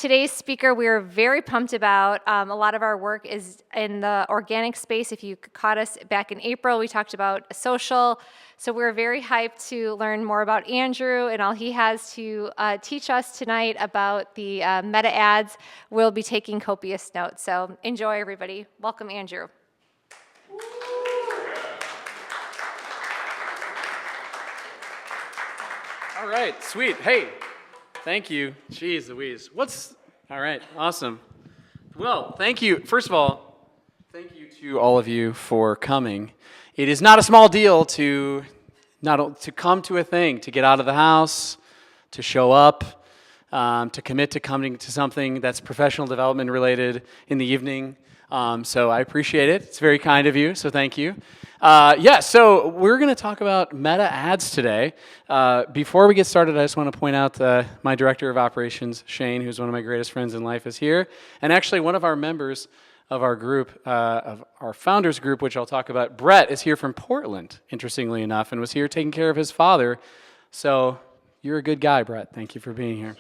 today's speaker we're very pumped about. A lot of our work is in the organic space. If you caught us back in April, we talked about social. So we're very hyped to learn more about Andrew and all he has to teach us tonight about the meta ads. We'll be taking copious notes. So enjoy, everybody. Welcome, Andrew. All right, sweet. Hey, thank you. Jeez Louise. All right, awesome. Well, thank you. First of all, thank you to all of you for coming. It is not a small deal to come to a thing, to get out of the house, to show up, to commit to coming to something that's professional development related in the evening. So I appreciate it. It's very kind of you, so thank you. So we're going to talk about meta ads today. Before we get started, I just want to point out my director of operations, Shane, who's one of my greatest friends in life, is here. And actually one of our members of our group, of our founders group, which I'll talk about, Brett, is here from Portland, interestingly enough, and was here taking care of his father. So you're a good guy, Brett. Thank you for being here.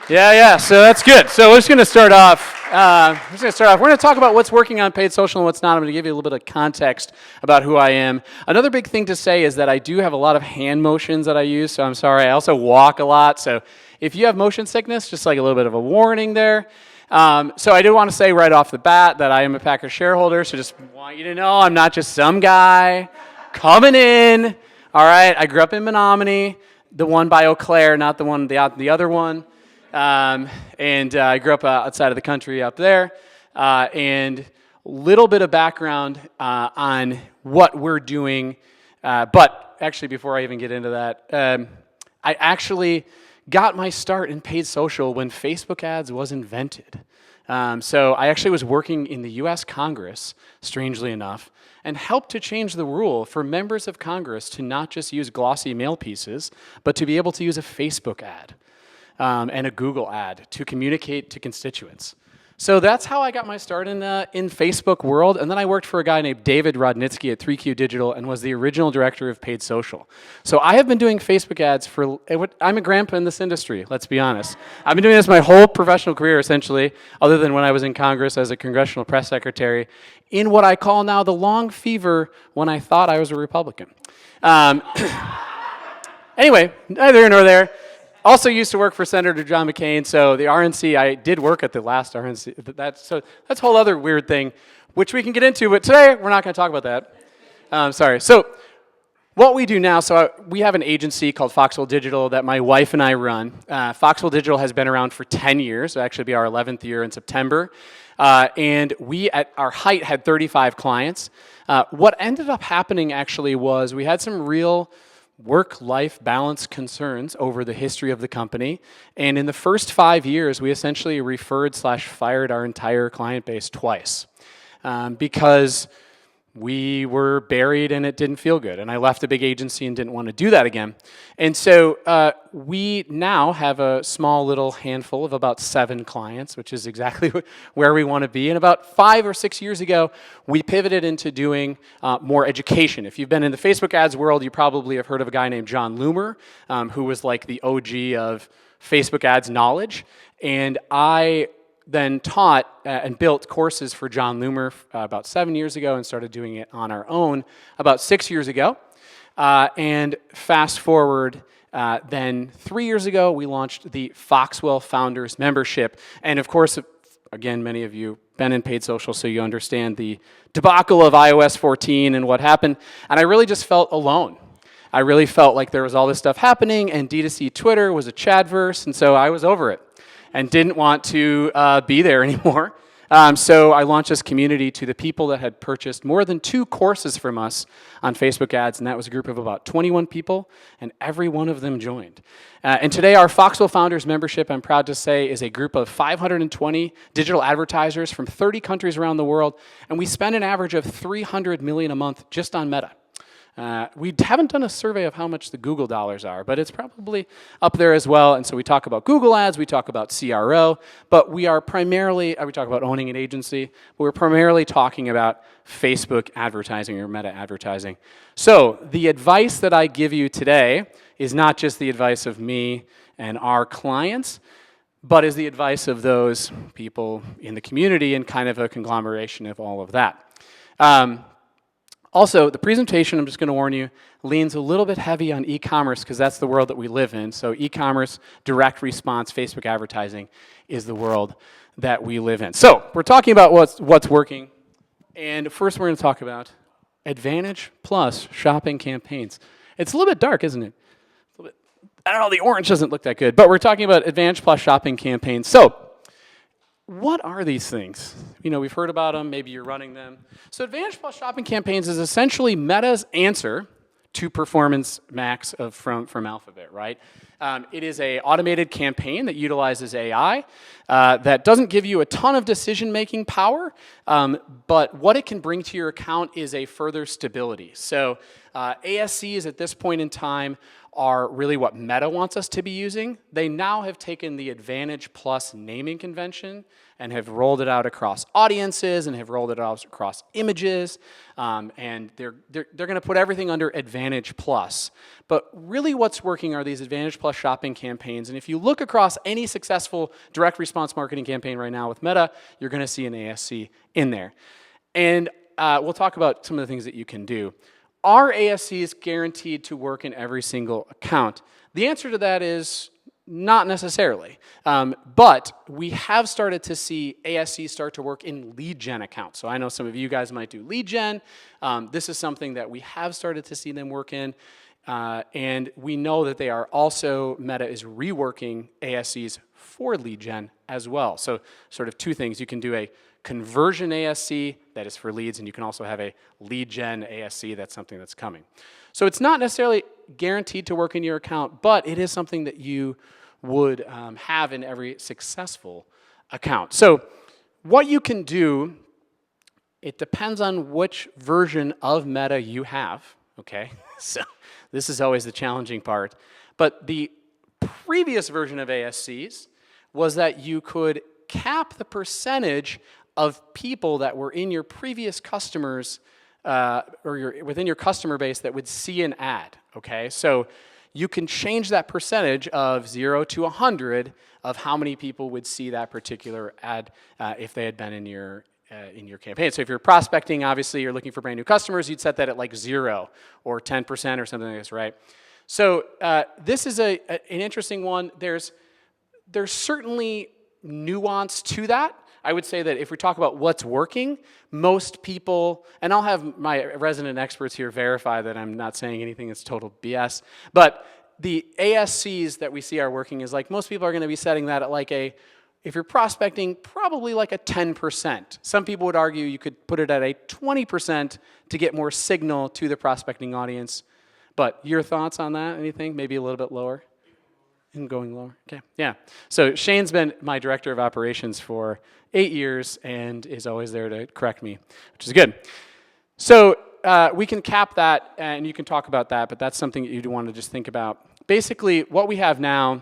Yeah, so that's good. So we're just going to start off. We're going to talk about what's working on paid social and what's not. I'm going to give you a little bit of context about who I am. Another big thing to say is that I do have a lot of hand motions that I use, so I'm sorry. I also walk a lot, so if you have motion sickness, just like a little bit of a warning there. So I do want to say right off the bat that I am a Packers shareholder, so just want you to know I'm not just some guy coming in. All right, I grew up in Menominee, the one by Eau Claire, not the other one. And I grew up outside of the country up there, and little bit of background on what we're doing. But actually, before I even get into that, I actually got my start in paid social when Facebook ads was invented. So I actually was working in the U.S. Congress, strangely enough, and helped to change the rule for members of Congress to not just use glossy mail pieces, but to be able to use a Facebook ad. And a Google ad to communicate to constituents. So that's how I got my start in Facebook world, and then I worked for a guy named David Rodnitsky at 3Q Digital and was the original director of paid social. So I have been doing Facebook ads I'm a grandpa in this industry, let's be honest. I've been doing this my whole professional career, essentially, other than when I was in Congress as a congressional press secretary, in what I call now the long fever when I thought I was a Republican. Anyway, neither here nor there. Also used to work for Senator John McCain, so the RNC, I did work at the last RNC. That's a whole other weird thing, which we can get into, but today we're not going to talk about that. Sorry. So what we do now, we have an agency called Foxwell Digital that my wife and I run. Foxwell Digital has been around for 10 years. It'll actually be our 11th year in September. And we, at our height, had 35 clients. What ended up happening, actually, was we had some real work-life balance concerns over the history of the company. And in the first 5 years, we essentially referred/fired our entire client base twice because we were buried and it didn't feel good. And I left a big agency and didn't want to do that again. And so we now have a small little handful of about 7 clients, which is exactly where we want to be. And about 5 or 6 years ago, we pivoted into doing more education. If you've been in the Facebook ads world, you probably have heard of a guy named John Loomer, who was like the OG of Facebook ads knowledge. And I then taught and built courses for John Loomer about 7 years ago and started doing it on our own about 6 years ago. And fast forward, then 3 years ago, we launched the Foxwell Founders membership. And of course, again, many of you been in paid social, so you understand the debacle of iOS 14 and what happened. And I really just felt alone. I really felt like there was all this stuff happening, and D2C Twitter was a Chadverse, and so I was over it and didn't want to be there anymore. So I launched this community to the people that had purchased more than 2 courses from us on Facebook ads, and that was a group of about 21 people, and every one of them joined. And today, our Foxwell Founders membership, I'm proud to say, is a group of 520 digital advertisers from 30 countries around the world, and we spend an average of $300 million a month just on Meta. We haven't done a survey of how much the Google dollars are, but it's probably up there as well. And so we talk about Google ads, we talk about CRO, but we are primarily, we talk about owning an agency, but we're primarily talking about Facebook advertising or meta advertising. So the advice that I give you today is not just the advice of me and our clients, but is the advice of those people in the community and kind of a conglomeration of all of that. Also, the presentation, I'm just going to warn you, leans a little bit heavy on e-commerce because that's the world that we live in. So e-commerce, direct response, Facebook advertising is the world that we live in. So we're talking about what's working. And first we're going to talk about Advantage Plus shopping campaigns. It's a little bit dark, isn't it? I don't know, the orange doesn't look that good, but we're talking about Advantage Plus shopping campaigns. So what are these things? You know, we've heard about them, maybe you're running them. So Advantage Plus shopping campaigns is essentially Meta's answer to Performance Max from Alphabet, right? It is an automated campaign that utilizes AI that doesn't give you a ton of decision-making power, but what it can bring to your account is a further stability. So ASCs at this point in time are really what Meta wants us to be using. They now have taken the Advantage Plus naming convention and have rolled it out across audiences and have rolled it out across images, and they're going to put everything under Advantage Plus. But really what's working are these Advantage Plus shopping campaigns, and if you look across any successful direct response marketing campaign right now with Meta, you're going to see an ASC in there. And we'll talk about some of the things that you can do. Are ASCs guaranteed to work in every single account? The answer to that is not necessarily. But we have started to see ASCs start to work in lead gen accounts. So I know some of you guys might do lead gen. This is something that we have started to see them work in. And we know that they are also, Meta is reworking ASCs for lead gen as well. So sort of two things. You can do a conversion ASC that is for leads, and you can also have a lead gen ASC. That's something that's coming. So it's not necessarily guaranteed to work in your account, but it is something that you would have in every successful account. So what you can do, it depends on which version of Meta you have, okay? So this is always the challenging part. But the previous version of ASCs was that you could cap the percentage of people that were in your previous customers within your customer base that would see an ad, okay? So you can change that percentage of 0 to 100 of how many people would see that particular ad if they had been in your campaign. So if you're prospecting, obviously you're looking for brand new customers, you'd set that at like 0 or 10% or something like this, right? So this is an interesting one. There's certainly nuance to that. I would say that if we talk about what's working, most people, and I'll have my resident experts here verify that I'm not saying anything that's total BS, but the ASCs that we see are working is like most people are going to be setting that at like if you're prospecting, probably like a 10%. Some people would argue you could put it at a 20% to get more signal to the prospecting audience. But your thoughts on that? Anything? Maybe a little bit lower? And going lower? Okay, yeah. So Shane's been my director of operations for 8 years and is always there to correct me, which is good. So we can cap that, and you can talk about that, but that's something that you'd want to just think about. Basically, what we have now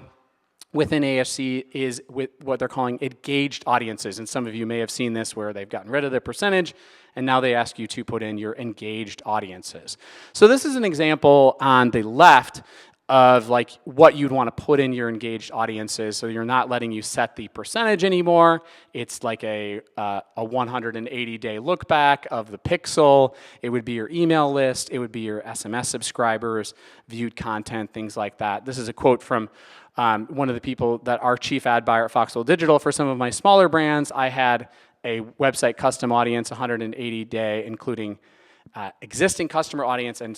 within ASC is with what they're calling engaged audiences, and some of you may have seen this where they've gotten rid of the percentage, and now they ask you to put in your engaged audiences. So this is an example on the left of like what you'd want to put in your engaged audiences. So you're not letting you set the percentage anymore. It's like a 180-day look back of the pixel. It would be your email list. It would be your SMS subscribers, viewed content, things like that. This is a quote from one of the people that are chief ad buyer at Foxwell Digital. For some of my smaller brands, I had a website custom audience, 180-day, including existing customer audience, and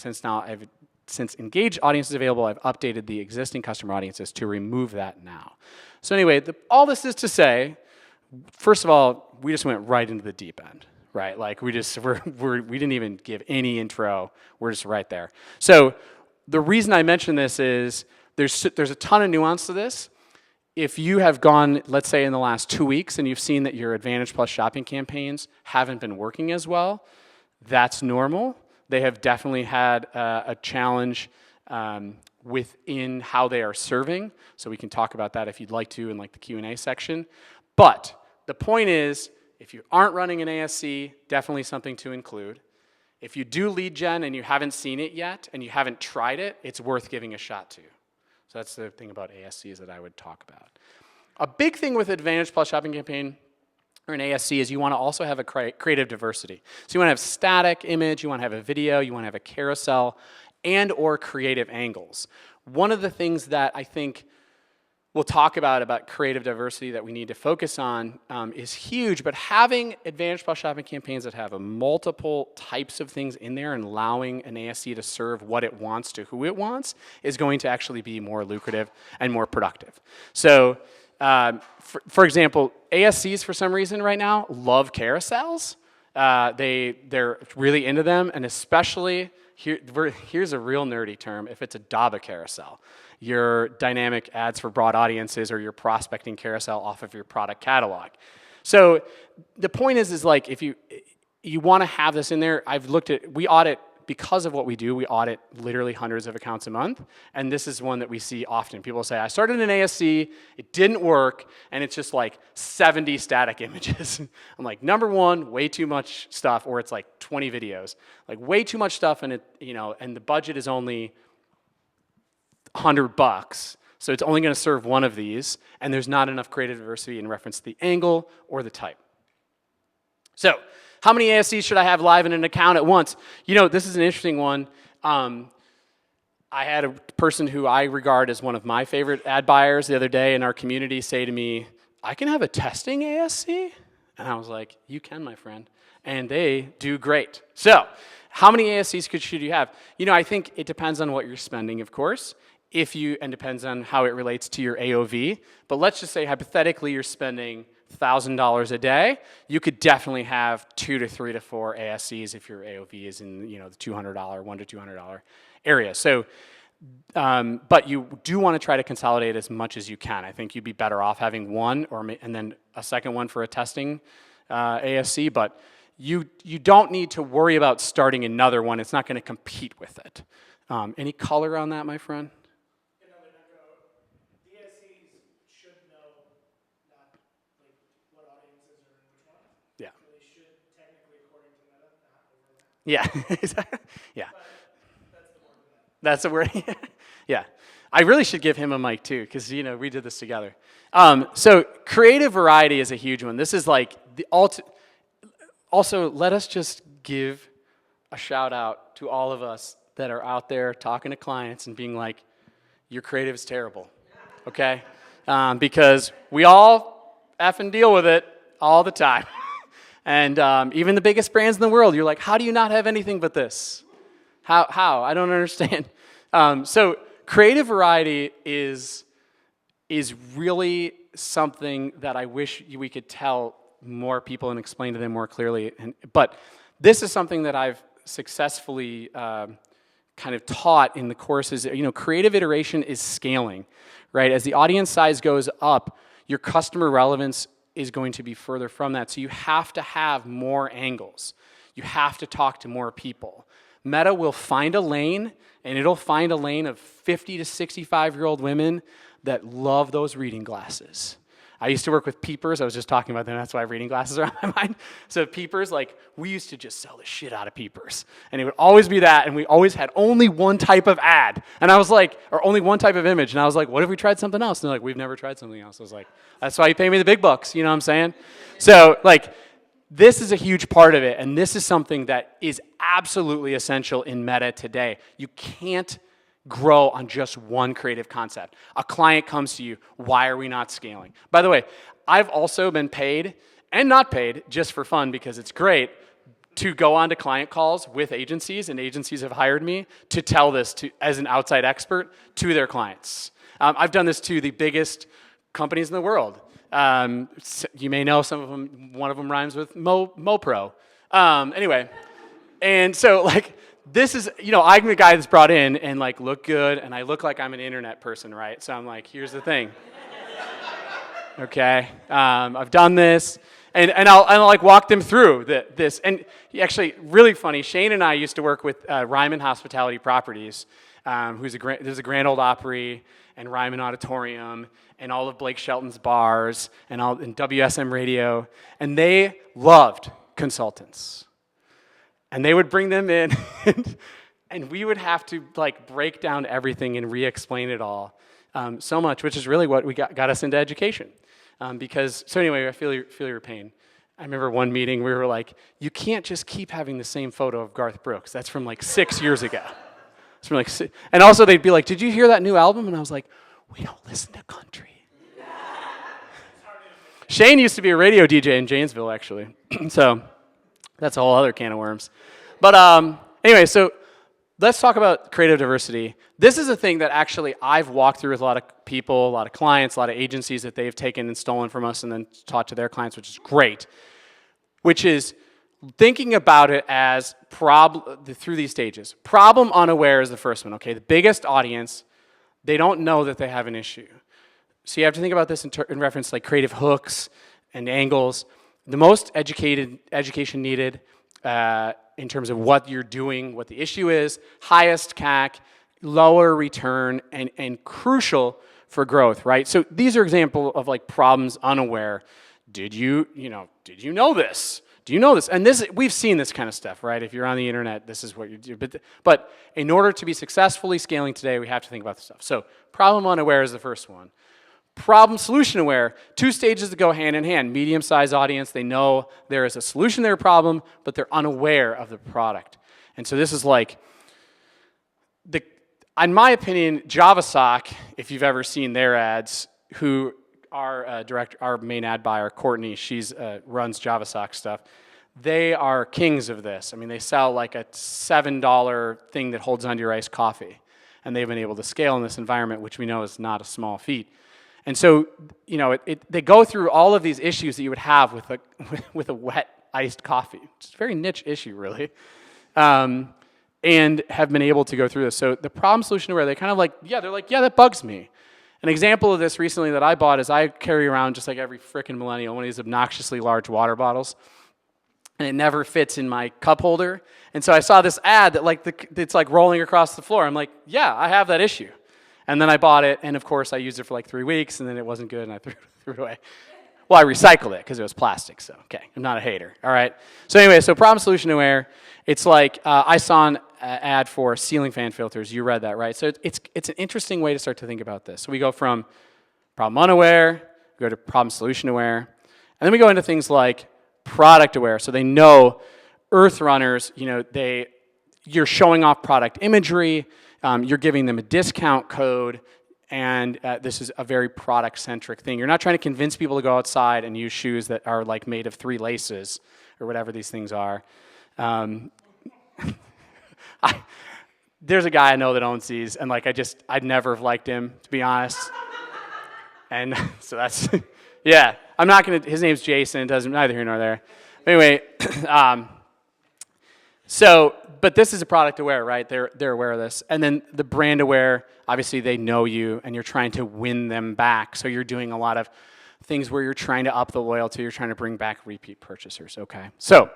since engaged audience is available, I've updated the existing customer audiences to remove that now. So anyway, all this is to say, first of all, we just went right into the deep end, right? Like we didn't even give any intro. We're just right there. So the reason I mention this is there's a ton of nuance to this. If you have gone, let's say in the last 2 weeks, and you've seen that your Advantage Plus shopping campaigns haven't been working as well, that's normal. They have definitely had a challenge within how they are serving. So we can talk about that if you'd like to in like the Q&A section. But the point is, if you aren't running an ASC, definitely something to include. If you do lead gen and you haven't seen it yet and you haven't tried it, it's worth giving a shot to. So that's the thing about ASCs that I would talk about. A big thing with Advantage Plus Shopping Campaign or an ASC is you want to also have a creative diversity. So you want to have static image, you want to have a video, you want to have a carousel, and or creative angles. One of the things that I think we'll talk about creative diversity that we need to focus on is huge, but having Advantage Plus Shopping campaigns that have multiple types of things in there and allowing an ASC to serve what it wants to who it wants is going to actually be more lucrative and more productive. So, for example, ASCs for some reason right now love carousels. They're really into them, and especially, here's a real nerdy term, if it's a DABA carousel. Your dynamic ads for broad audiences or your prospecting carousel off of your product catalog. So the point is like if you want to have this in there, we audit, because of what we do, we audit literally hundreds of accounts a month, and this is one that we see often. People say, I started an ASC, it didn't work, and it's just like 70 static images. I'm like, number one, way too much stuff, or it's like 20 videos. Like way too much stuff, and and the budget is only $100, so it's only going to serve one of these, and there's not enough creative diversity in reference to the angle or the type. So, how many ASCs should I have live in an account at once? This is an interesting one. I had a person who I regard as one of my favorite ad buyers the other day in our community say to me, I can have a testing ASC? And I was like, you can, my friend. And they do great. So, how many ASCs should you have? I think it depends on what you're spending, of course. And depends on how it relates to your AOV. But let's just say hypothetically you're spending $1,000 a day. You could definitely have 2 to 3 to 4 ASCs if your AOV is in the $200, $100 to $200 area. So, but you do want to try to consolidate as much as you can. I think you'd be better off having one and then a second one for a testing ASC. But you don't need to worry about starting another one. It's not going to compete with it. Any color on that, my friend? Yeah, yeah. That's the word. Yeah, I really should give him a mic too, because we did this together. So creative variety is a huge one. This is like the Also, let us just give a shout out to all of us that are out there talking to clients and being like, "Your creative is terrible," okay? Because we all effing deal with it all the time. And even the biggest brands in the world, you're like, how do you not have anything but this? How? I don't understand. So creative variety is really something that I wish we could tell more people and explain to them more clearly. But this is something that I've successfully kind of taught in the courses. Creative iteration is scaling, right? As the audience size goes up, your customer relevance is going to be further from that. So you have to have more angles. You have to talk to more people. Meta will find a lane, and it'll find a lane of 50 to 65-year-old women that love those reading glasses. I used to work with Peepers. I was just talking about them. That's why reading glasses are on my mind. So Peepers, we used to just sell the shit out of Peepers. And it would always be that, and we always had only one type of ad. And I was like, or only one type of image. And I was like, what if we tried something else? And they're like, we've never tried something else. I was like, that's why you pay me the big bucks. You know what I'm saying? So, this is a huge part of it. And this is something that is absolutely essential in Meta today. You can't grow on just one creative concept. A client comes to you, why are we not scaling? By the way, I've also been paid and not paid just for fun because it's great to go on to client calls with agencies, and agencies have hired me to tell this as an outside expert to their clients. I've done this to the biggest companies in the world. You may know some of them, one of them rhymes with MoPro. Anyway, and so this is, I'm the guy that's brought in and look good, and I look like I'm an internet person, right? So I'm like, here's the thing. Okay, I've done this, and I'll walk them through this. And actually, really funny, Shane and I used to work with Ryman Hospitality Properties, there's a Grand Ole Opry and Ryman Auditorium and all of Blake Shelton's bars and WSM Radio, and they loved consultants. And they would bring them in, and we would have to break down everything and re-explain it all so much, which is really what got us into education. So anyway, I feel your pain. I remember one meeting we were like, you can't just keep having the same photo of Garth Brooks. That's from like 6 years ago. It's from like, and also they'd be like, did you hear that new album? And I was like, we don't listen to country. Shane used to be a radio DJ in Janesville, actually. So that's a whole other can of worms. But anyway, so let's talk about creative diversity. This is a thing that actually I've walked through with a lot of people, a lot of clients, a lot of agencies that they've taken and stolen from us and then taught to their clients, which is great, which is thinking about it as through these stages. Problem unaware is the first one, okay? The biggest audience, they don't know that they have an issue. So you have to think about this in reference to like creative hooks and angles. The most education needed in terms of what you're doing, what the issue is, highest CAC, lower return, and crucial for growth, right? So these are examples of like problems unaware. Did you know this? Do you know this? And we've seen this kind of stuff, right? If you're on the internet, this is what you do. But in order to be successfully scaling today, we have to think about this stuff. So problem unaware is the first one. Problem solution aware, 2 stages that go hand in hand. Medium-sized audience, they know there is a solution to their problem, but they're unaware of the product. And so this is like, in my opinion, JavaSock, if you've ever seen their ads, who our main ad buyer, Courtney, she's runs JavaSock stuff. They are kings of this. I mean, they sell like a $7 thing that holds onto your iced coffee. And they've been able to scale in this environment, which we know is not a small feat. And so, they go through all of these issues that you would have with a wet iced coffee. It's a very niche issue, really, and have been able to go through this. So the problem solution aware, they're like, yeah, that bugs me. An example of this recently that I bought is I carry around, just like every frickin' millennial, one of these obnoxiously large water bottles, and it never fits in my cup holder. And so I saw this ad that it's like rolling across the floor. I'm like, yeah, I have that issue. And then I bought it, and of course I used it for like 3 weeks, and then it wasn't good, and I threw it away. Well, I recycled it because it was plastic, so okay, I'm not a hater, all right? So anyway, so problem solution aware, it's like I saw an ad for ceiling fan filters. You read that, right? So it's an interesting way to start to think about this. So we go from problem unaware, we go to problem solution aware, and then we go into things like product aware. So they know earth runners, you're showing off product imagery, you're giving them a discount code, and this is a very product-centric thing. You're not trying to convince people to go outside and use shoes that are like made of 3 laces or whatever these things are. There's a guy I know that owns these, and I'd never have liked him, to be honest. And so that's, yeah. I'm not gonna. His name's Jason. It doesn't, neither here nor there. Anyway, but this is a product aware, right? They're aware of this. And then the brand aware, obviously they know you and you're trying to win them back. So you're doing a lot of things where you're trying to up the loyalty, you're trying to bring back repeat purchasers, okay? So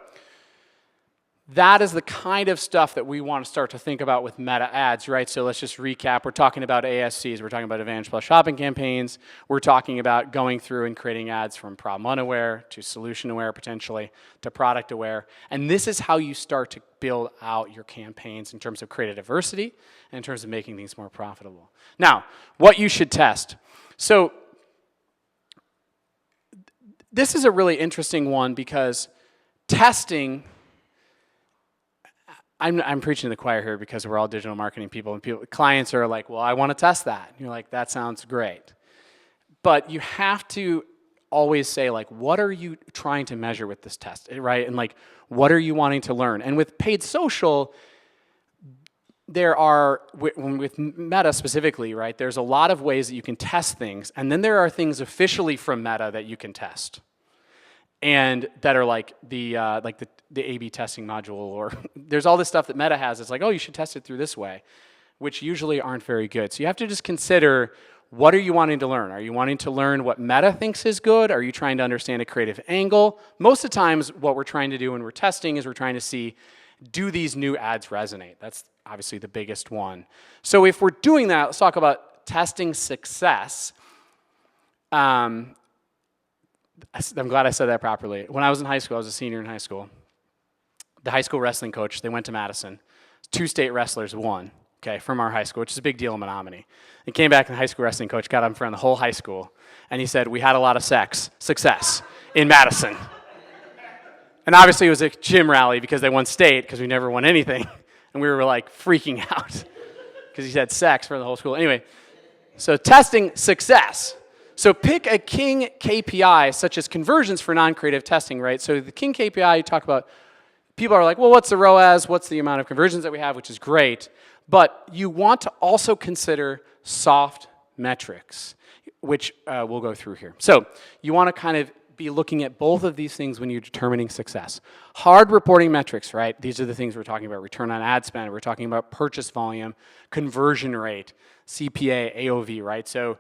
that is the kind of stuff that we want to start to think about with meta ads, right? So let's just recap. We're talking about ASCs. We're talking about Advantage Plus shopping campaigns. We're talking about going through and creating ads from problem unaware to solution aware, potentially, to product aware. And this is how you start to build out your campaigns in terms of creative diversity and in terms of making things more profitable. Now, what you should test. So this is a really interesting one because testing, I'm preaching to the choir here because we're all digital marketing people, and clients are like, well, I want to test that. And you're like, that sounds great. But you have to always say, like, what are you trying to measure with this test, right? And like, what are you wanting to learn? And with paid social, there are, with Meta specifically, right, there's a lot of ways that you can test things. And then there are things officially from Meta that you can test. And that are like the A/B testing module, or there's all this stuff that Meta has. It's like, oh, you should test it through this way, which usually aren't very good. So you have to just consider, what are you wanting to learn? Are you wanting to learn what Meta thinks is good? Are you trying to understand a creative angle? Most of the times, what we're trying to do when we're testing is we're trying to see, do these new ads resonate? That's obviously the biggest one. So if we're doing that, let's talk about testing success. I'm glad I said that properly. When I was in high school, I was a senior in high school. The high school wrestling coach, they went to Madison. 2 state wrestlers won. okay, from our high school, which is a big deal in Menominee. And came back, and the high school wrestling coach got up in front of the whole high school, and he said, we had a lot of success in Madison. And obviously it was a gym rally because they won state, because we never won anything. And we were like freaking out because he said sex for the whole school. Anyway, so testing success. So pick a king KPI, such as conversions for non-creative testing, right? So the king KPI, you talk about, people are like, well, what's the ROAS? What's the amount of conversions that we have, which is great. But you want to also consider soft metrics, which we'll go through here. So you want to kind of be looking at both of these things when you're determining success. Hard reporting metrics, right? These are the things we're talking about: return on ad spend, we're talking about purchase volume, conversion rate, CPA, AOV, right? So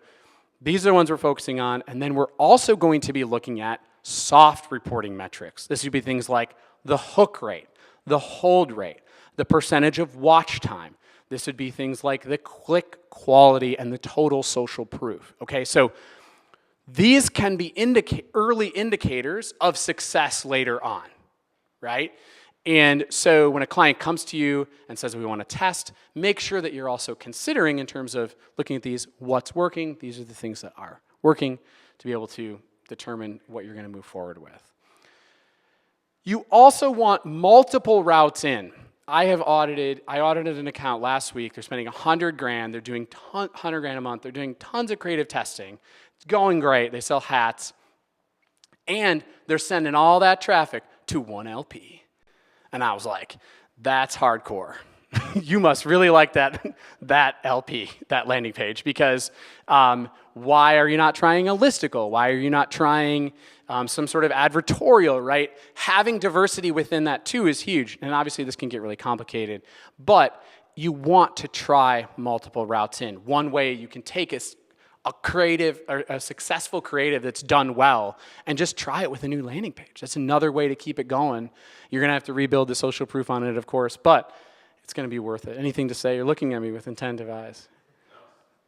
these are the ones we're focusing on, and then we're also going to be looking at soft reporting metrics. This would be things like the hook rate, the hold rate, the percentage of watch time. This would be things like the click quality and the total social proof, okay? So these can be early indicators of success later on, right? And so when a client comes to you and says, we want to test, make sure that you're also considering, in terms of looking at these, what's working. These are the things that are working, to be able to determine what you're going to move forward with. You also want multiple routes in. I audited an account last week. They're spending $100,000. They're doing $100,000 a month. They're doing tons of creative testing. It's going great. They sell hats. And they're sending all that traffic to one LP. And I was like, that's hardcore. You must really like that LP, that landing page, because why are you not trying a listicle? Why are you not trying some sort of advertorial, right? Having diversity within that too is huge. And obviously this can get really complicated, but you want to try multiple routes in. One way you can take a creative, or a successful creative that's done well, and just try it with a new landing page. That's another way to keep it going. You're gonna have to rebuild the social proof on it, of course, but it's gonna be worth it. Anything to say? You're looking at me with attentive eyes.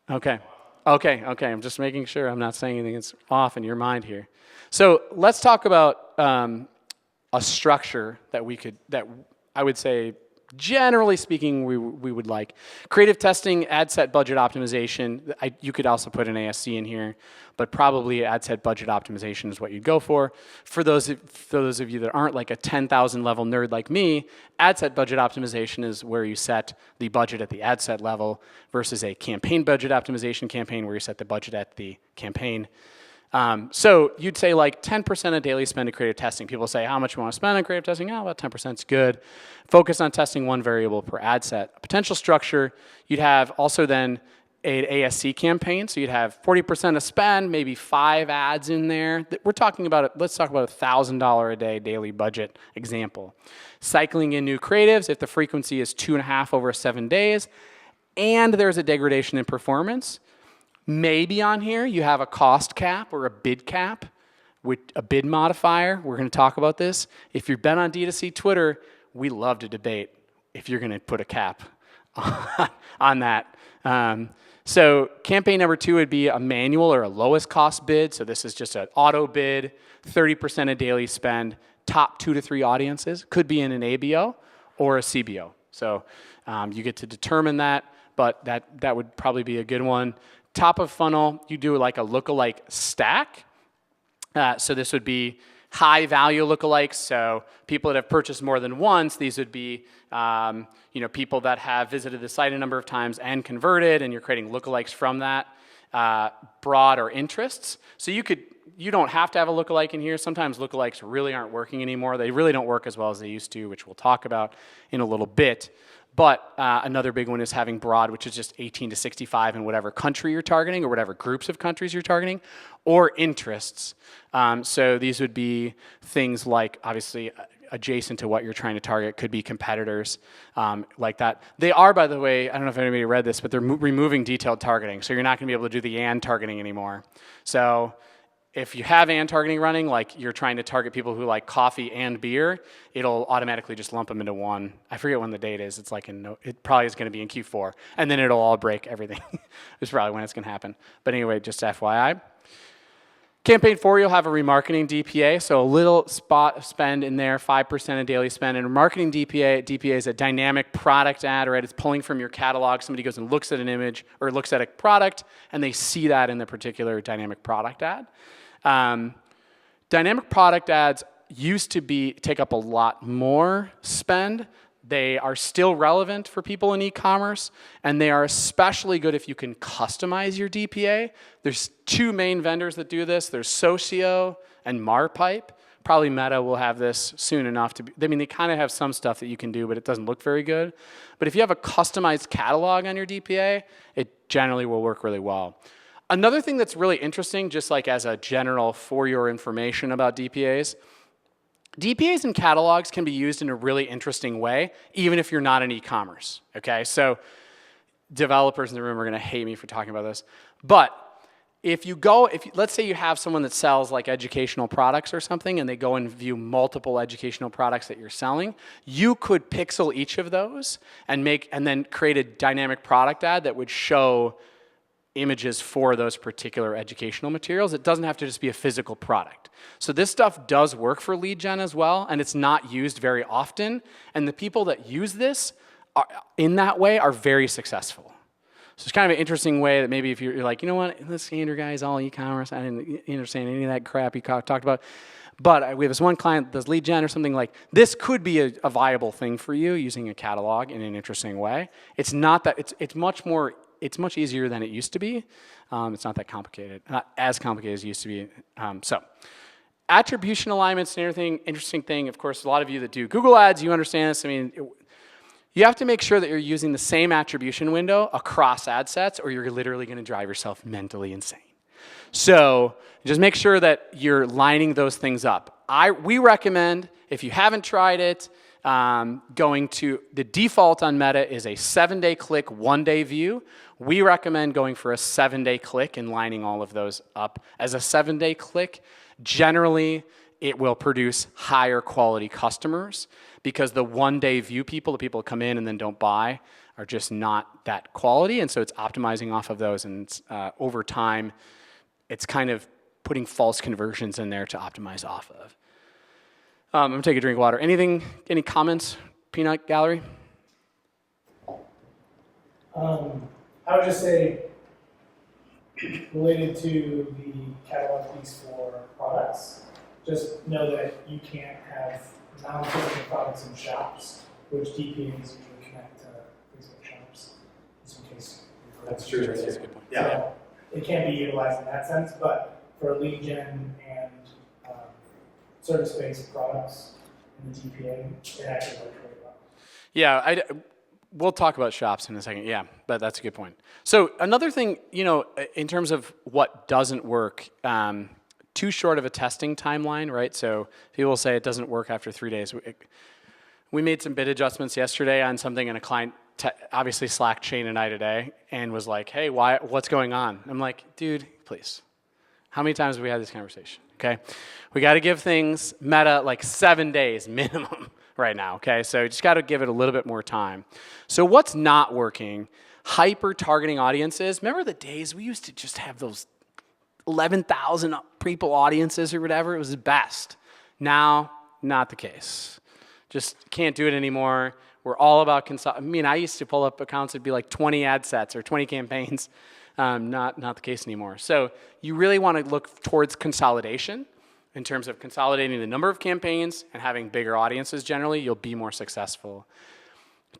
Okay, I'm just making sure I'm not saying anything that's off in your mind here. So let's talk about a structure that I would say, generally speaking, we would like. Creative testing, ad set budget optimization. You could also put an ASC in here, but probably ad set budget optimization is what you'd go for. For those of you that aren't like a 10,000 level nerd like me, ad set budget optimization is where you set the budget at the ad set level, versus a campaign budget optimization campaign where you set the budget at the campaign. So you'd say like 10% of daily spend to creative testing. People say, how much you want to spend on creative testing? Oh, about 10% is good. Focus on testing one variable per ad set. A potential structure, you'd have also then an ASC campaign. So you'd have 40% of spend, maybe 5 ads in there. We're talking about, let's talk about $1,000 a day daily budget example. Cycling in new creatives, if the frequency is 2.5 over 7 days, and there's a degradation in performance. Maybe on here you have a cost cap or a bid cap, with a bid modifier. We're going to talk about this. If you've been on D2C Twitter, we love to debate if you're going to put a cap on that. So campaign number 2 would be a manual or a lowest cost bid. So this is just an auto bid, 30% of daily spend, top 2 to 3 audiences. Could be in an ABO or a CBO. So you get to determine that, but that would probably be a good one. Top of funnel, you do like a lookalike stack. So this would be high value lookalikes. So people that have purchased more than once, these would be people that have visited the site a number of times and converted, and you're creating lookalikes from that. Broad or interests. So you don't have to have a lookalike in here. Sometimes lookalikes really aren't working anymore. They really don't work as well as they used to, which we'll talk about in a little bit. But another big one is having broad, which is just 18 to 65 in whatever country you're targeting or whatever groups of countries you're targeting, or interests. So these would be things like, obviously, adjacent to what you're trying to target. Could be competitors like that. They are, by the way, I don't know if anybody read this, but they're removing detailed targeting. So you're not going to be able to do the and targeting anymore. So if you have and targeting running, like you're trying to target people who like coffee and beer, it'll automatically just lump them into one. I forget when the date is. It's like it probably is going to be in Q4, and then it'll all break everything. It's probably when it's going to happen. But anyway, just FYI. Campaign 4, you'll have a remarketing DPA, so a little spot spend in there, 5% of daily spend. And remarketing DPA is a dynamic product ad, right? It's pulling from your catalog. Somebody goes and looks at an image or looks at a product, and they see that in the particular dynamic product ad. Dynamic product ads used to take up a lot more spend. They are still relevant for people in e-commerce, and they are especially good if you can customize your DPA. There's two main vendors that do this. There's Socio and Marpipe. Probably Meta will have this soon enough to be, I mean, they kind of have some stuff that you can do, but it doesn't look very good. But if you have a customized catalog on your DPA, it generally will work really well. Another thing that's really interesting, just like as a general for your information about DPAs and catalogs can be used in a really interesting way, even if you're not in e-commerce, okay? So developers in the room are gonna hate me for talking about this. But let's say you have someone that sells like educational products or something, and they go and view multiple educational products that you're selling, you could pixel each of those and then create a dynamic product ad that would show images for those particular educational materials. It doesn't have to just be a physical product. So this stuff does work for lead gen as well, and it's not used very often. And the people that use this in that way are very successful. So it's kind of an interesting way that maybe if you're like, you know what, this Andrew guy is all e-commerce. I didn't understand any of that crap he talked about. But we have this one client that does lead gen or something like this could be a viable thing for you using a catalog in an interesting way. It's not that, it's much easier than it used to be. It's not that complicated, not as complicated as it used to be. So attribution alignments and everything, interesting thing. Of course, a lot of you that do Google ads, you understand this. I mean, you have to make sure that you're using the same attribution window across ad sets, or you're literally going to drive yourself mentally insane. So just make sure that you're lining those things up. We recommend, if you haven't tried it, going to the default on Meta is a 7-day click, 1-day view. We recommend going for a 7-day click and lining all of those up as a 7-day click. Generally, it will produce higher quality customers because the 1-day view people, the people that come in and then don't buy, are just not that quality. And so it's optimizing off of those. And over time, it's kind of putting false conversions in there to optimize off of. I'm gonna take a drink of water. Any comments, Peanut Gallery? I would just say, related to the catalog piece for products, just know that you can't have non-physical products in shops, which DPAs usually connect to Facebook shops, just in case. That's true. That's a good point. Yeah. So it can't be utilized in that sense, but for lead gen and service-based products in the DPA, it actually works really well. Yeah, we'll talk about shops in a second. Yeah, but that's a good point. So another thing, in terms of what doesn't work, too short of a testing timeline, right? So people say it doesn't work after 3 days. We made some bid adjustments yesterday on something, and a client obviously slacked Shane and I today and was like, hey, what's going on? I'm like, dude, please. How many times have we had this conversation? Okay, we got to give things Meta like 7 days minimum right now, okay? So you just got to give it a little bit more time. So what's not working? Hyper-targeting audiences. Remember the days we used to just have those 11,000 people audiences or whatever? It was the best. Now, not the case. Just can't do it anymore. We're all about I used to pull up accounts that'd be like 20 ad sets or 20 campaigns. Not the case anymore. So you really want to look towards consolidation in terms of consolidating the number of campaigns and having bigger audiences generally. You'll be more successful.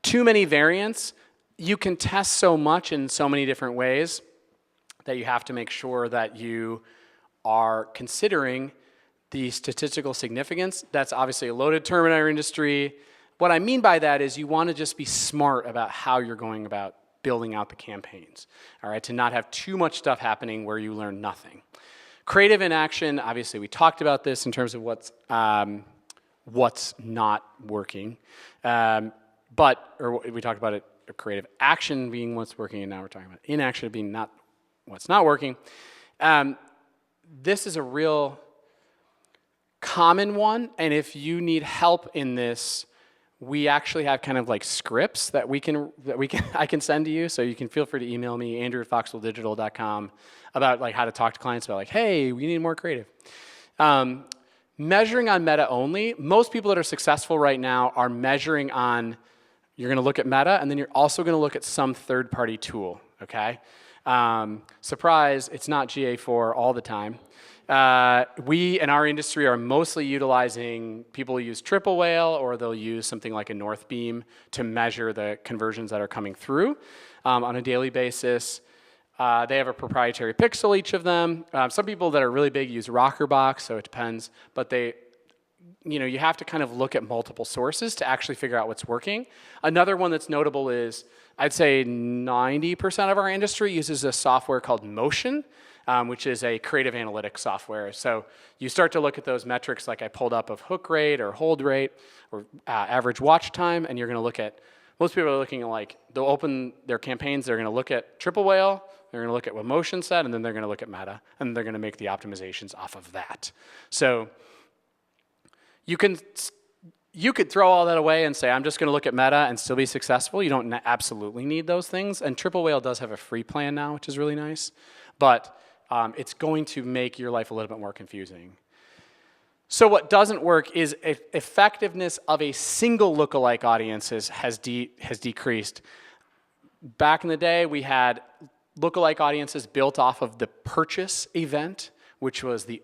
Too many variants. You can test so much in so many different ways that you have to make sure that you are considering the statistical significance. That's obviously a loaded term in our industry. What I mean by that is you want to just be smart about how you're going about building out the campaigns, all right, to not have too much stuff happening where you learn nothing. Creative inaction, obviously we talked about this in terms of what's not working, or we talked about it, creative action being what's working, and now we're talking about inaction being what's not working. This is a real common one, and if you need help in this, we actually have kind of like scripts that I can send to you. So you can feel free to email me, andrew@foxwelldigital.com, about like how to talk to clients about like, hey, we need more creative. Measuring on Meta only, most people that are successful right now are measuring on, you're going to look at Meta, and then you're also going to look at some third-party tool, okay? Surprise, it's not GA4 all the time. We in our industry are mostly utilizing, people use Triple Whale, or they'll use something like a Northbeam to measure the conversions that are coming through on a daily basis. They have a proprietary pixel, each of them. Some people that are really big use Rockerbox, so it depends. But you have to kind of look at multiple sources to actually figure out what's working. Another one that's notable is, I'd say 90% of our industry uses a software called Motion, which is a creative analytics software. So you start to look at those metrics like I pulled up of hook rate or hold rate or average watch time, and you're going to look at, most people are looking at like, they'll open their campaigns, they're going to look at Triple Whale, they're going to look at what Motion said, and then they're going to look at Meta, and they're going to make the optimizations off of that. So you could throw all that away and say, I'm just going to look at Meta and still be successful. You don't absolutely need those things. And Triple Whale does have a free plan now, which is really nice. But it's going to make your life a little bit more confusing. So what doesn't work is effectiveness of a single lookalike audiences has decreased. Back in the day, we had lookalike audiences built off of the purchase event, which was the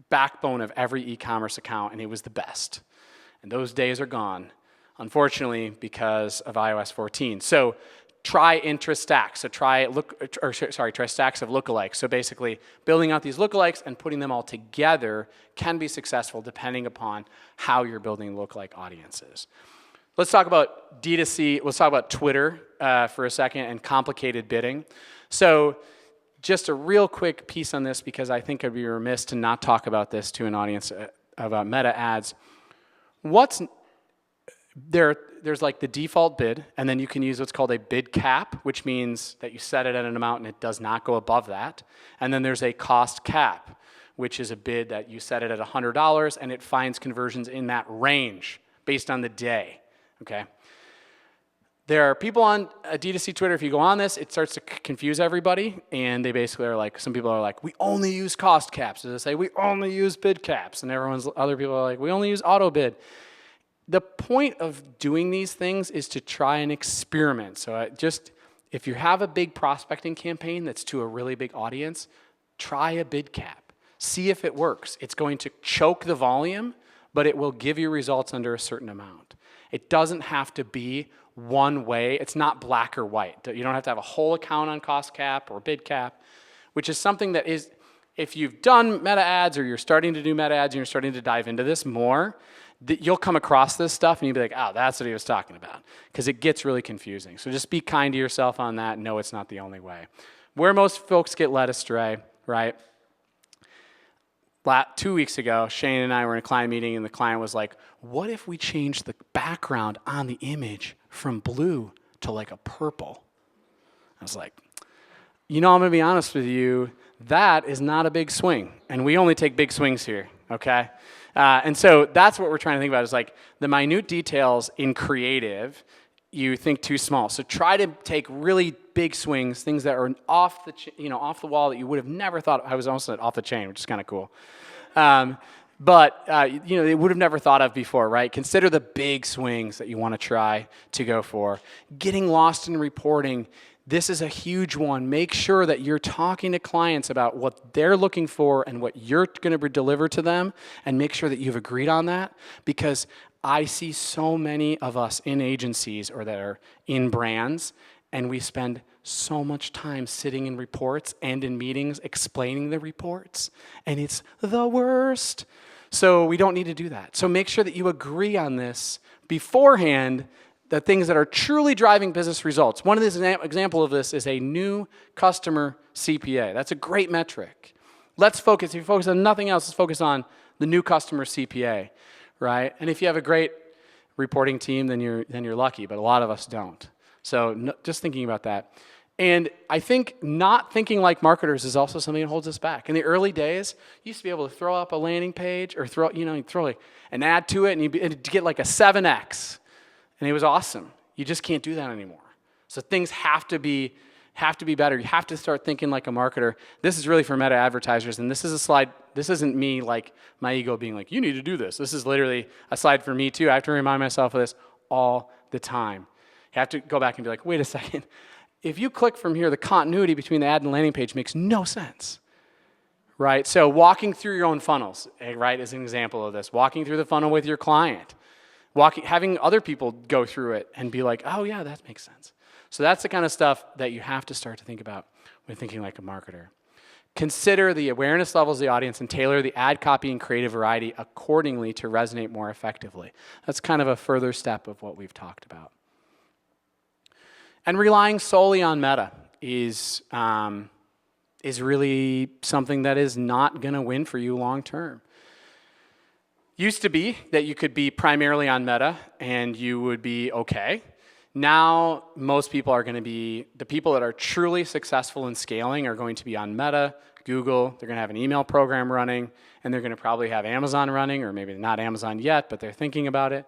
backbone of every e-commerce account, and it was the best. And those days are gone, unfortunately, because of iOS 14. So try interest stacks. So try stacks of lookalikes. So basically, building out these lookalikes and putting them all together can be successful depending upon how you're building lookalike audiences. Let's talk about D2C. Let's talk about Twitter for a second and complicated bidding. So just a real quick piece on this, because I think I'd be remiss to not talk about this to an audience about meta ads. There's like the default bid, and then you can use what's called a bid cap, which means that you set it at an amount and it does not go above that. And then there's a cost cap, which is a bid that you set it at $100 and it finds conversions in that range based on the day, okay? There are people on D2C Twitter, if you go on this, it starts to confuse everybody, and they basically are like, some people are like, we only use cost caps. So they say, we only use bid caps, and other people are like, we only use auto bid. The point of doing these things is to try and experiment. So if you have a big prospecting campaign that's to a really big audience, try a bid cap. See if it works. It's going to choke the volume, but it will give you results under a certain amount. It doesn't have to be one way. It's not black or white. You don't have to have a whole account on cost cap or bid cap, which is something that is, if you've done meta ads or you're starting to do meta ads and you're starting to dive into this more, you'll come across this stuff and you'll be like, oh, that's what he was talking about, because it gets really confusing. So just be kind to yourself on that. No, it's not the only way. Where most folks get led astray, right? 2 weeks ago, Shane and I were in a client meeting, and the client was like, what if we changed the background on the image from blue to like a purple? I was like, I'm going to be honest with you, that is not a big swing. And we only take big swings here, okay? And so that's what we're trying to think about, is like the minute details in creative, you think too small. So try to take really big swings, things that are off the wall that you would have never thought. I was almost said off the chain, which is kind of cool. But they would have never thought of before, right? Consider the big swings that you want to try to go for. Getting lost in reporting, this is a huge one. Make sure that you're talking to clients about what they're looking for and what you're going to deliver to them, and make sure that you've agreed on that, because I see so many of us in agencies or that are in brands, and we spend so much time sitting in reports and in meetings explaining the reports, and it's the worst. So we don't need to do that. So make sure that you agree on this beforehand, the things that are truly driving business results. One of the example of this is a new customer CPA. That's a great metric. Let's focus. If you focus on nothing else, let's focus on the new customer CPA, right? And if you have a great reporting team, then you're lucky, but a lot of us don't. So just thinking about that. And I think not thinking like marketers is also something that holds us back. In the early days, you used to be able to throw up a landing page or throw like an ad to it, and you'd get like a 7x. And it was awesome. You just can't do that anymore. So things have to be better. You have to start thinking like a marketer. This is really for meta advertisers, and this is a slide. This isn't me like my ego being like, you need to do this. This is literally a slide for me too. I have to remind myself of this all the time. You have to go back and be like, wait a second. If you click from here, the continuity between the ad and landing page makes no sense, right? So walking through your own funnels, right, is an example of this. Walking through the funnel with your client. Having other people go through it and be like, oh yeah, that makes sense. So that's the kind of stuff that you have to start to think about when thinking like a marketer. Consider the awareness levels of the audience and tailor the ad copy and creative variety accordingly to resonate more effectively. That's kind of a further step of what we've talked about. And relying solely on meta is really something that is not going to win for you long term. Used to be that you could be primarily on meta and you would be okay. Now, most people are going to be, the people that are truly successful in scaling are going to be on Meta, Google, they're going to have an email program running, and they're going to probably have Amazon running, or maybe not Amazon yet, but they're thinking about it.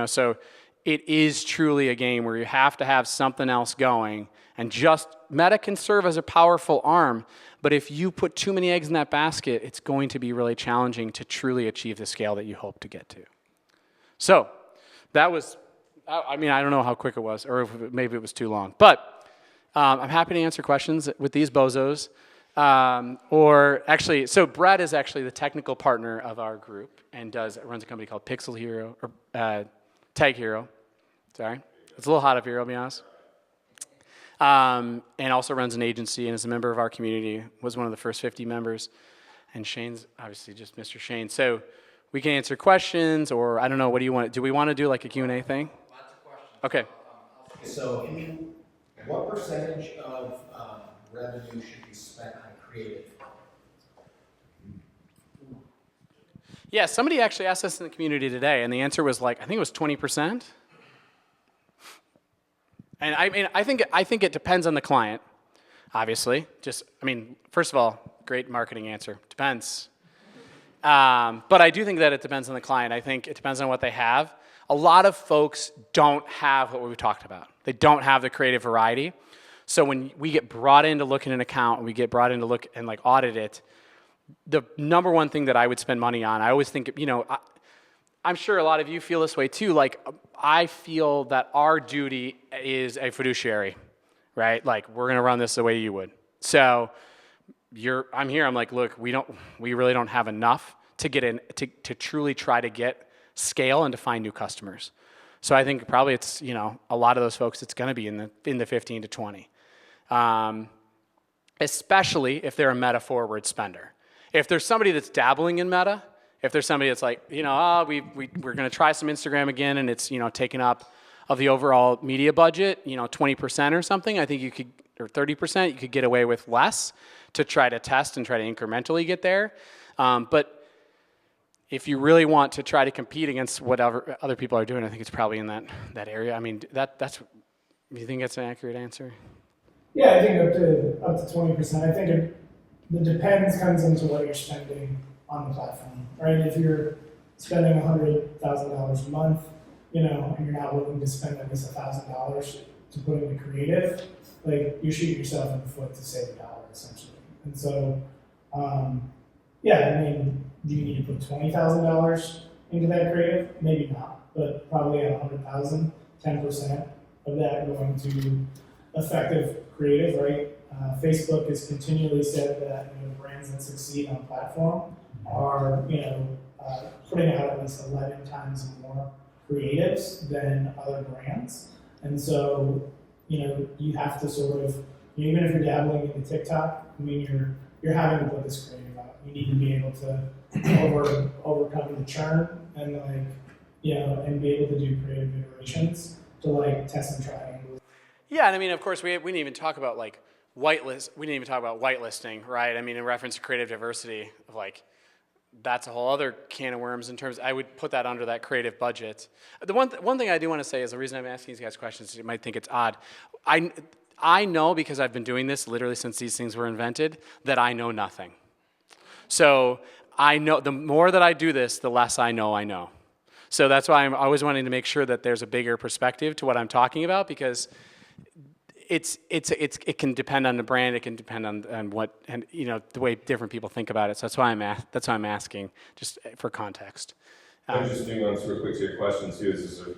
So it is truly a game where you have to have something else going, and just Meta can serve as a powerful arm, but if you put too many eggs in that basket, it's going to be really challenging to truly achieve the scale that you hope to get to. So that was, I don't know how quick it was, or if maybe it was too long. But I'm happy to answer questions with these bozos. So Brett is actually the technical partner of our group and runs a company called Pixel Hero, or Tag Hero. Sorry. It's a little hot up here, I'll be honest. And also runs an agency and is a member of our community, was one of the first 50 members. And Shane's obviously just Mr. Shane. So we can answer questions, or I don't know, what do you want? Do we want to do like a Q&A thing? Okay. So, what percentage of revenue should be spent on creative? Yeah, somebody actually asked us in the community today, and the answer was I think it was 20%. And I think it depends on the client, obviously. First of all, great marketing answer. Depends. But I do think that it depends on the client. I think it depends on what they have. A lot of folks don't have what we've talked about. They don't have the creative variety. So when we get brought in to look at an account, and we get brought in to look and audit it, the number one thing that I would spend money on, I always think, I'm sure a lot of you feel this way too. I feel that our duty is a fiduciary, right? We're going to run this the way you would. So I'm here. I'm like, look, we really don't have enough to get in to truly try to get scale and to find new customers. So I think probably it's, a lot of those folks, it's going to be in the 15 to 20. Especially if they're a meta forward spender. If there's somebody that's dabbling in meta, if there's somebody that's like, we're going to try some Instagram again and it's, taken up of the overall media budget, 20% or something, I think you could, or 30%, you could get away with less to try to test and try to incrementally get there. But if you really want to try to compete against whatever other people are doing, I think it's probably in that area. That's. You think that's an accurate answer? Yeah, I think up to 20%. I think the depends comes into what you're spending on the platform, right? If you're spending $100,000 a month, and you're not willing to spend at least $1,000 to put into creative, you shoot yourself in the foot to save a dollar, essentially. And so, do you need to put $20,000 into that creative? Maybe not, but probably at $100,000, 10% of that going to effective creative, right? Facebook has continually said that brands that succeed on platform are putting out at least 11 times more creatives than other brands, and so you have to sort of, even if you're dabbling into TikTok, you're having to put this creative out. You need to be able to overcome the churn and and be able to do creative iterations to test and try. Yeah, and of course, we didn't even talk about whitelist. We didn't even talk about whitelisting, right? In reference to creative diversity, that's a whole other can of worms in terms. I would put that under that creative budget. The one thing I do want to say is the reason I'm asking these guys questions. You might think it's odd. I know, because I've been doing this literally since these things were invented, that I know nothing. So I know the more that I do this, the less I know. So that's why I'm always wanting to make sure that there's a bigger perspective to what I'm talking about, because it can depend on the brand, it can depend on what, and the way different people think about it. So that's why I'm asking, just for context. I'm just doing one real quick to your question too.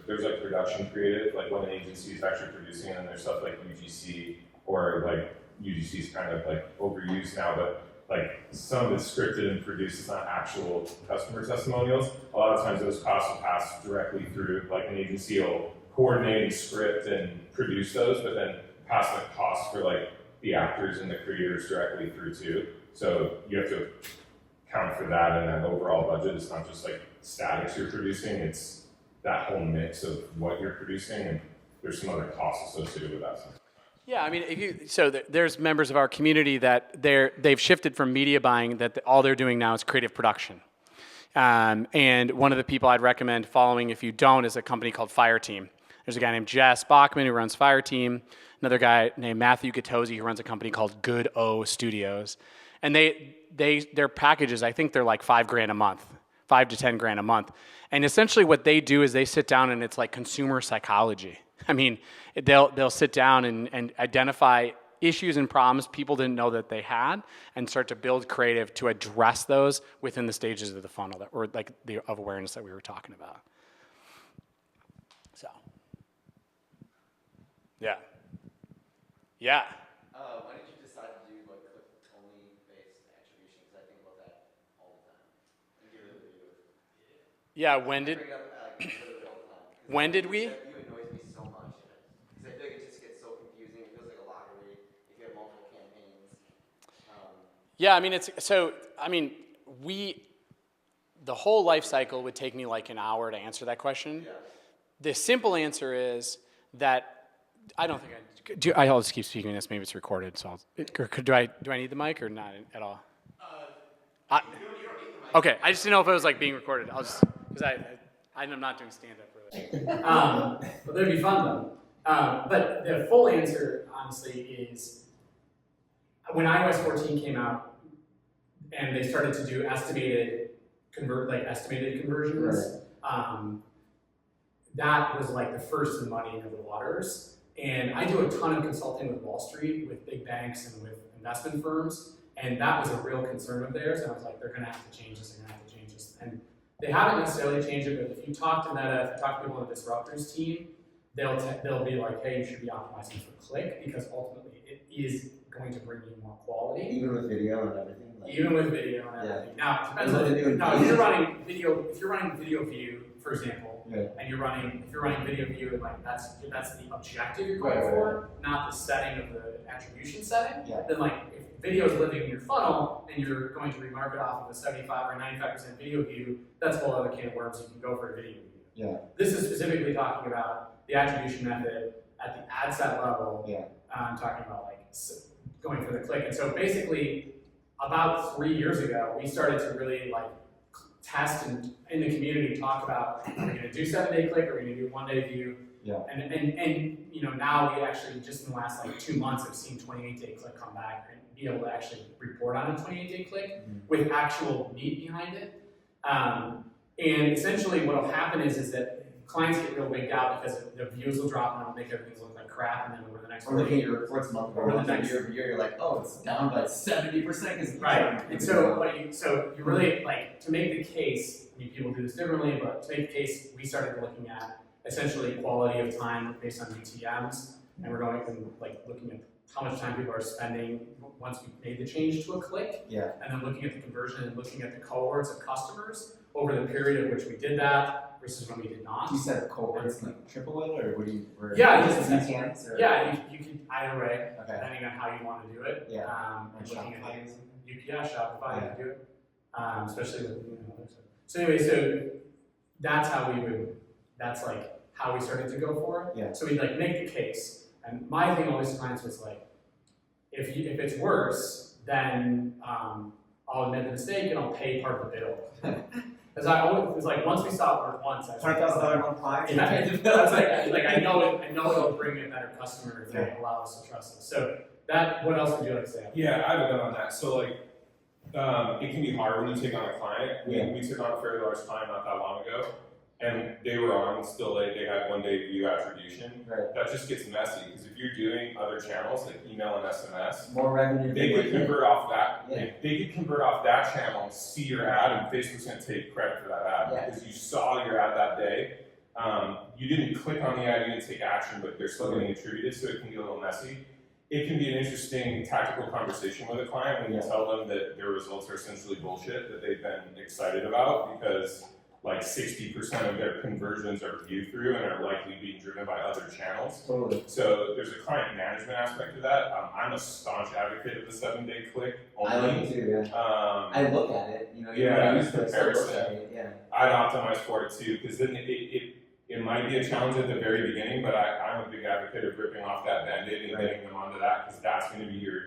There's like production creative, like when an agency is actually producing, and then there's stuff like UGC, or like UGC is kind of like overused now, but like some of it's scripted and produced. It's not actual customer testimonials. A lot of times those costs will pass directly through. Like an agency will coordinate and script and produce those, but then pass the cost for like the actors and the creators directly through too. So you have to account for that in that overall budget. It's not just like statics you're producing, it's that whole mix of what you're producing, and there's some other costs associated with that. Yeah, I mean, there's members of our community that they've shifted from media buying, that all they're doing now is creative production. And one of the people I'd recommend following, if you don't, is a company called Fireteam. There's a guy named Jess Bachman who runs Fireteam, another guy named Matthew Gattosi who runs a company called Good O Studios. And their packages, I think they're like $5,000 a month, $5 to $10,000 a month. And essentially what they do is they sit down and it's like consumer psychology. I mean, they'll sit down and identify issues and problems people didn't know that they had, and start to build creative to address those within the stages of the funnel or like of awareness that we were talking about. So, yeah. Why did you decide to do like click-only based attribution? Because I think about that all the time. And give it a video. Yeah. When did Bring it up literally all the time. when did we? You annoys me so much. Because I feel like it just gets so confusing. It feels like a lottery if you have multiple campaigns. Yeah, I mean, the whole life cycle would take me like an hour to answer that question. Yeah. The simple answer is that I don't think I'll just keep speaking this. Maybe it's recorded. So do I need the mic or not at all? You don't need the mic. Okay, I just didn't know if it was like being recorded. I'll just because I'm not doing stand up really. But that'd be fun though. But the full answer, honestly, is when iOS 14 came out and they started to do estimated conversions. Right. That was like the first muddying of the waters. And I do a ton of consulting with Wall Street, with big banks and with investment firms. And that was a real concern of theirs. And I was like, they're going to have to change this. And they haven't necessarily changed it, but if you talk to Meta, if you talk to people on the Disruptors team, they'll be like, hey, you should be optimizing for click, because ultimately it is going to bring you more quality. Even with video and everything. Even with video and everything. Now, it depends on if you're running video view, for example, Yeah. and if you're running video view, and like that's the objective you're going Right. for, not the setting of the attribution setting. Yeah. Then like if video is living in your funnel and you're going to remarket off of a 75 or 95% video view, that's a whole other can of worms. You can go for a video view. Yeah. This is specifically talking about the attribution method at the ad set level. Yeah. I'm talking about like going for the click. And so basically, about 3 years ago, we started to really like test and in the community talk about, are we going to do 7-day click, or are we going to do 1-day view? Yeah. And now we actually just in the last like 2 months have seen 28-day click come back and be able to actually report on a 28-day click with actual meat behind it. And essentially what will happen is that clients get real wigged out because the views will drop and it'll make everything look like crap, and then over the next Or looking at your reports month over month, year over year, you're like, oh, it's down by 70%. Right. And so you really like to make the case. I mean, people do this differently, but to make the case, we started looking at essentially quality of time based on UTMs, and we're going and like looking at how much time people are spending once we made the change to a click, Yeah. and then looking at the conversion and looking at the cohorts of customers over the period of which we did that versus when we did not. You said cohorts like triple it, or what do you? Yeah, just hands, or? Yeah, you can either way, Okay. depending on how you want to do it. Yeah. And Or looking at Shopify or something? Shopify, Yeah. you can do it. Especially with other stuff. So anyway, so that's how that's like how we started to go for it. Yeah. So we'd like make the case. And my thing always to clients was like, if it's worse, then I'll admit the mistake and I'll pay part of the bill. Because I always was like, once we saw it work once, I was like, $20,000 one client. yeah, that's like I know it'll bring me a better customer if they allow us to trust us. So what else would you like to say? Yeah, I have a note on that. So like, it can be hard when you take on a client. We took on a fairly large client not that long ago, and they were on still like they had 1-day view attribution, Right. that just gets messy because if you're doing other channels like email and SMS, More revenue. they than could what- convert off that. Yeah. They could convert off that channel, see your ad, and Facebook's gonna take credit for that ad Yeah. because you saw your ad that day. You didn't click on the ad, you didn't take action, but they're still getting attributed, so it can be a little messy. It can be an interesting tactical conversation with a client when you Yeah. tell them that their results are essentially bullshit that they've been excited about because like 60% of their conversions are viewed through and are likely being driven by other channels. Totally. So there's a client management aspect to that. I'm a staunch advocate of the 7-day click only. I like it too, yeah. I look at it, you know, even Yeah, when I used to, I still look comparison. at it, yeah. I'd optimize for it too, because then it might be a challenge at the very beginning, but I'm a big advocate of ripping off that Band-Aid and getting them onto that, because that's going to be your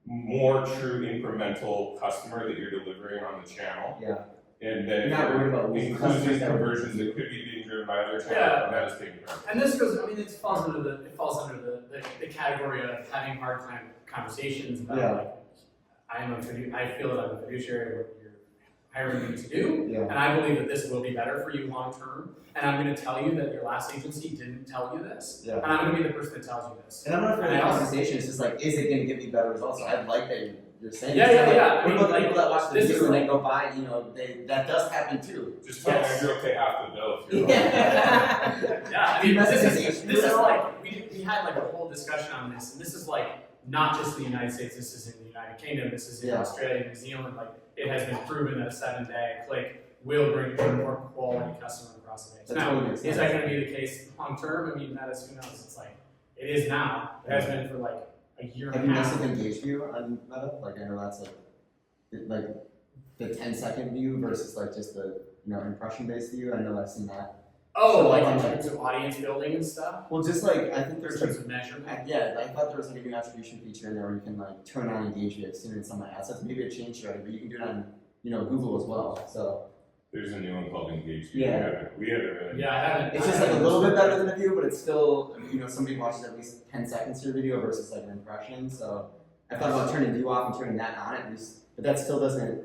more true incremental customer that you're delivering on the channel. Yeah. And then if Not worried you're about losing including customers that- conversions that could be being driven by other channels, Yeah. then that is taken care of. And this goes, I mean, it falls under the category of having hard time conversations about Yeah. like, I feel that I'm a fiduciary, what you're hiring me to do, Yeah. and I believe that this will be better for you long term, and I'm gonna tell you that your last agency didn't tell you this, Yeah. and I'm gonna be the person that tells you this. And I'm not afraid And of I the also- conversation, it's just like, is it gonna give me better results? So I like that you're saying Yeah, this. yeah, Like, yeah. I What mean, about the like, people that watch the this is video and like- they go buy, you know, that does happen too. Just tell Yes. them you're okay half the bill if you're Yeah, I mean, That's this an is issue. like, we had like a whole discussion on this, and this is like, not just in the United States, this is in the United Kingdom, this is in Yeah. Australia, New Zealand, like, it has been proven that a 7-day click will bring a more quality customer across the base. That Now, totally makes is sense. that gonna be the case long term? I mean, that is, who knows, it's like, it is now, it has been for like a year Have and you a messed half. with engaged view on Meta? Like, I know that's like the 10-second view versus like just the, you know, impression-based view. I know I've seen that. Oh, like in terms of audience building and stuff, Well, just like, I think in there's terms like, of measurement. I thought there was like a new attribution feature in there where you can like turn on engagement as soon as some of my assets. Maybe it changed already, but you can do it on, you know, Google as well. So There's a new one called Engage. Yeah. We haven't really. Yeah, I haven't. it's just like a little bit better than a view, but it's still, you know, somebody watches at least 10 seconds to your video versus like an impression. So I thought about turning view off and turning that on at least, but that still doesn't,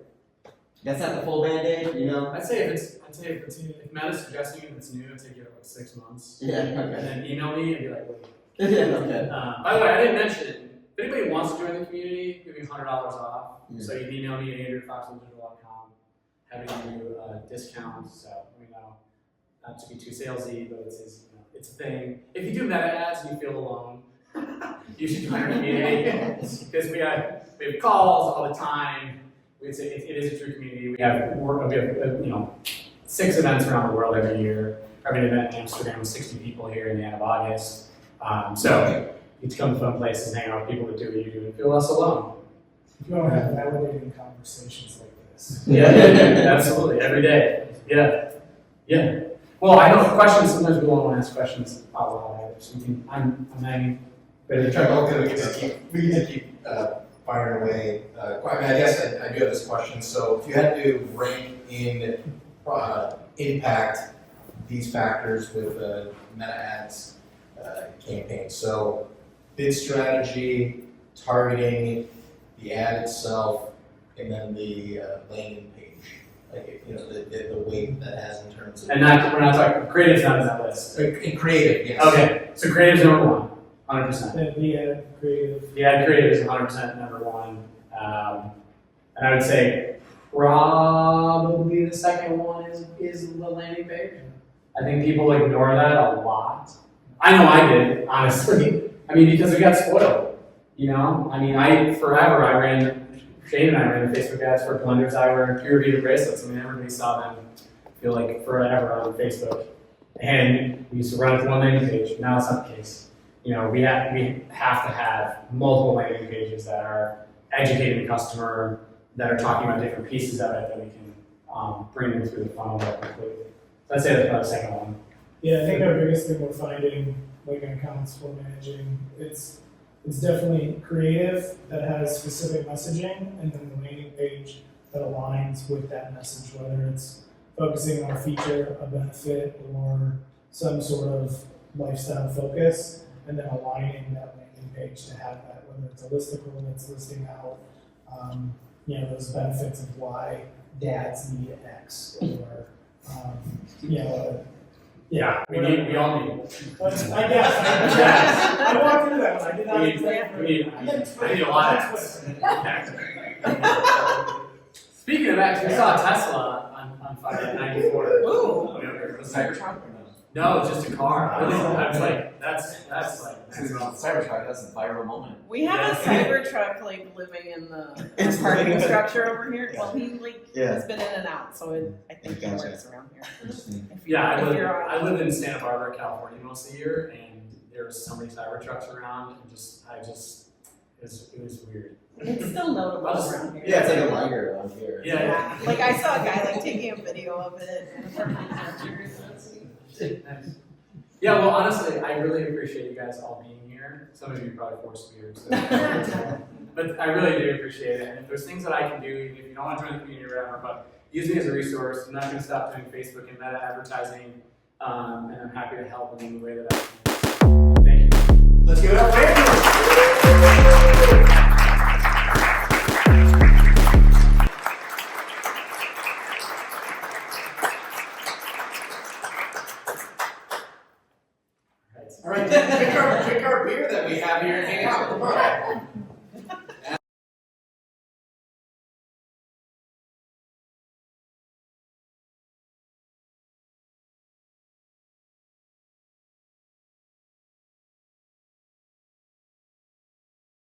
that's not the full Band-Aid, you know? I'd say if Meta's suggesting it, it's new, it'd take you like 6 months. Yeah, And okay. then email me and be like, wait. Yeah, okay. By the way, I didn't mention it. If anybody wants to join the community, give me $100 off. Yeah. So you can email me at andrew@foxwelldigital.com. Having you discounts. So you know, not to be too salesy, but it's it's a thing. If you do meta ads and you feel alone, you should join our community because we have calls all the time. It is a true community. We have 6 events around the world every year. Our main event in Amsterdam with 60 people here in the end of August. So you get to come to fun places and hang out with people that do what you do and feel less alone. If you want to have validating conversations like this. Yeah, absolutely, every day. Yeah. Well, I know questions, sometimes we won't want to ask questions out loud either. So I'm hanging. Ready to try. Okay, we can just keep firing away. I guess I do have this question. So if you had to rank in impact these factors with meta ads campaign, so bid strategy, targeting, the ad itself, and then the landing page, like the weight that has in terms of And we're not talking, creative's not on that list. in creative. Yes. Okay, so creative's number 1, 100%. Then the ad creative. The ad creative is 100% number 1. And I would say probably the second one is the landing page. I think people ignore that a lot. I know I did, honestly. I mean, because we got spoiled. You know, I mean, Shane and I ran the Facebook ads for blenders I wear pure Vita bracelets. I mean, everybody saw them, I feel like, forever on Facebook. And we used to run it to one landing page. Now it's not the case. You know, we have to have multiple landing pages that are educating the customer, that are talking about different pieces of it that we can bring them through the funnel more completely. So I'd say that's probably the second one. Yeah, I think our biggest thing we're finding, like in accounts we're managing, it's definitely creative that has specific messaging, and then the landing page that aligns with that message, whether it's focusing on a feature, a benefit, or some sort of lifestyle focus, and then aligning that landing page to have that, whether it's a listicle that's listing out, those benefits of why dads need X, or You know, Yeah, we all need. but I guess, I walked through that one, I did not We expect. need a lot of Speaking of actually, I saw a Tesla on Friday at 94. Ooh. Cybertruck or No, just a car. I was like, that's like. no? Cybertruck, that's a viral moment. We have a Cybertruck like living in the parking structure over here. Well, he like has been in and out, so I think he Gotcha. works around here. Interesting. Yeah, If you're on- I live in Santa Barbara, California most of the year, and there was so many Cybertrucks around, and it was weird. It's still notable around here. Yeah, it's like a liger around here. Yeah. Like I saw a guy like taking a video of it in a parking structure. So it's- Nice. Yeah, well, honestly, I really appreciate you guys all being here. Some of you probably forced to be here, so. But I really do appreciate it. And if there's things that I can do, even if you don't want to join the community or whatever, but use me as a resource. I'm not going to stop doing Facebook and Meta advertising, and I'm happy to help in any way that I can. Thank you. Let's give it up for Andrew. All right, pick our beer that we have here and hang out. Come on.